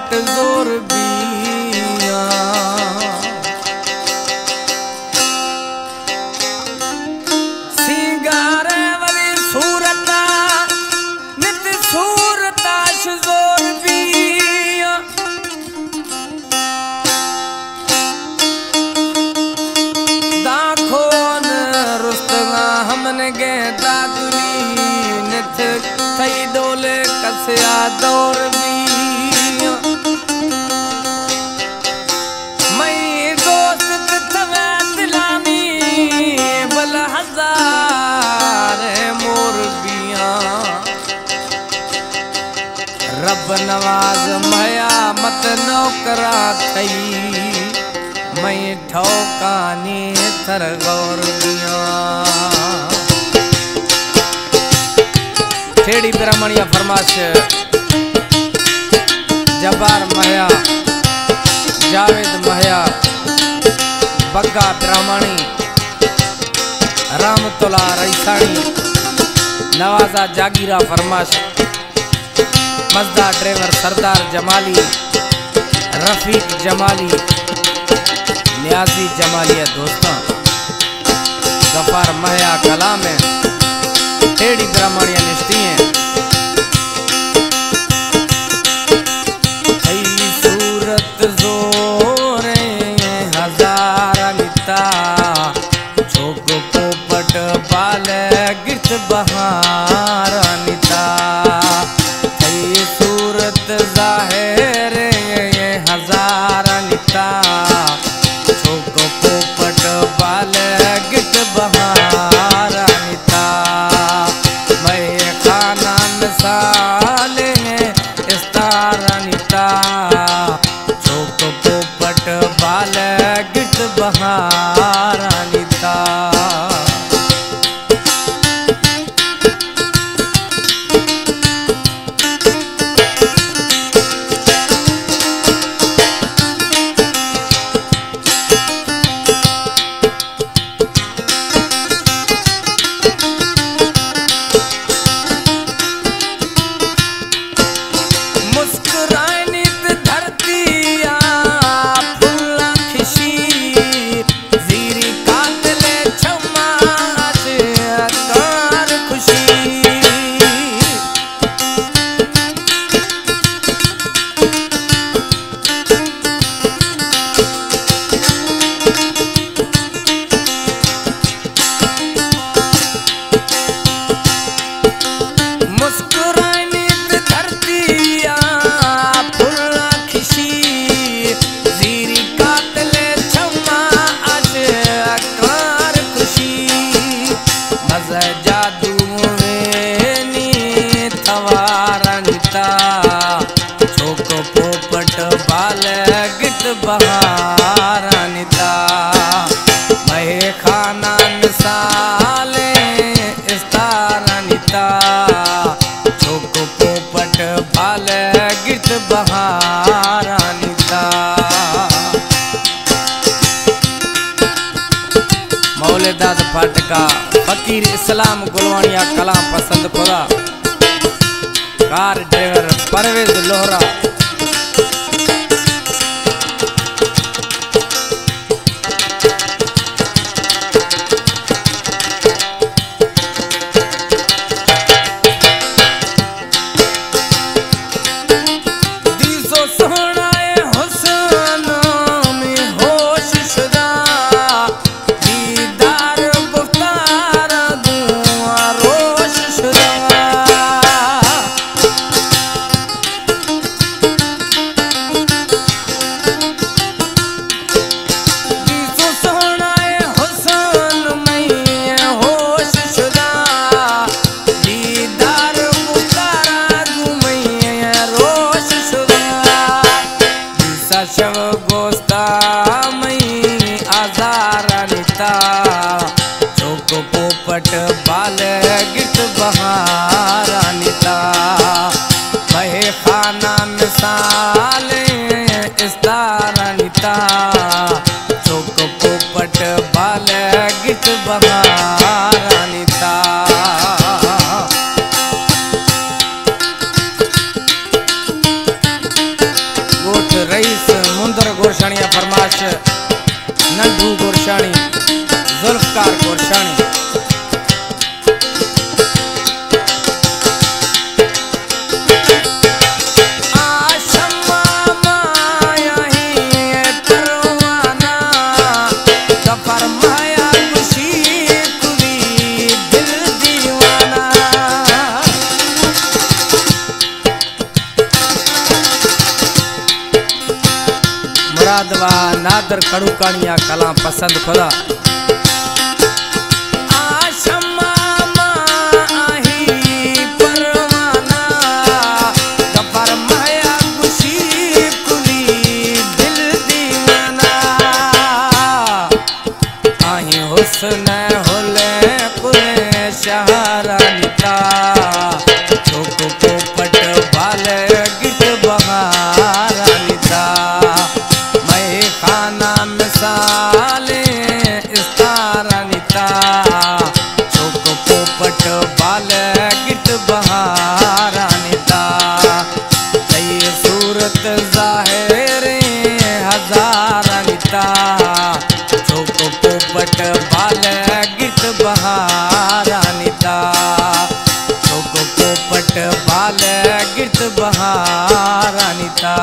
घट जोर बिया सिंगारे वाली सूरता नित सूरता जोर बिया दाखो न रुस्तगा हमने गे दादुली नित थई डोले कसया दौर बिया मई दोस्त तवे दिलामी बल हजार मोर बिया रब नवाज मया मत नौकरा थई मई ठोकानी थर गौर बिया ठेड़ी ब्राह्मणिया फरमाश जबार महया जावेद महया बग्गा ब्राह्मणी रामतुल्ला रईसानी नवाजा जागीरा फरमाश मजदा ड्राइवर सरदार जमाली रफीक जमाली नियाजी जमालिया दोस्तां गफार महया कला में टेढ़ी ब्राह्मणिया निष्ठी हैं सूरत जोरे हजार निता छोक पोपट बाल गिरत बहार निता सूरत जाहिर हजार निता छोक पोपट बाल गिरत बहार निता साले इस्तारनिता छोक पोपट बाल गिरत बहारनिता छोक पोपट बाल गिरत बहारनिता महे खाना मिसाले इस्तारनिता छोक पोपट बाल गिरत बहारनिता मौलेदाद फाटका फकीर इस्लाम गुलवानिया कला पसंद खुदा कार ड्राइवर परवेज लोहरा शव गोस्ता मई आजारनिता छोक पोपट बाल गिरत बहारनिता महे खाना मिसाल इस्तारनिता छोक पोपट बाल गिरत बहारनिता रईस मुंदर गोरशाणिया फरमाश नंढू गोरशाणी जुल्फकार गोरशाणी मुरादवा नादर कड़ूकानिया कला पसंद खुदा हुस्न होले कुरे शहरा निता चोक पोपट बाले गिट बहारा निता मैं खाना मिसाले इस्तारा निता चोक पोपट बाले गिट बहारा निता ये सूरत जाहिर हजारा निता चोक पोपट बाले गिट बहारा निता चोक पोपट बाले गिट बहारा निता।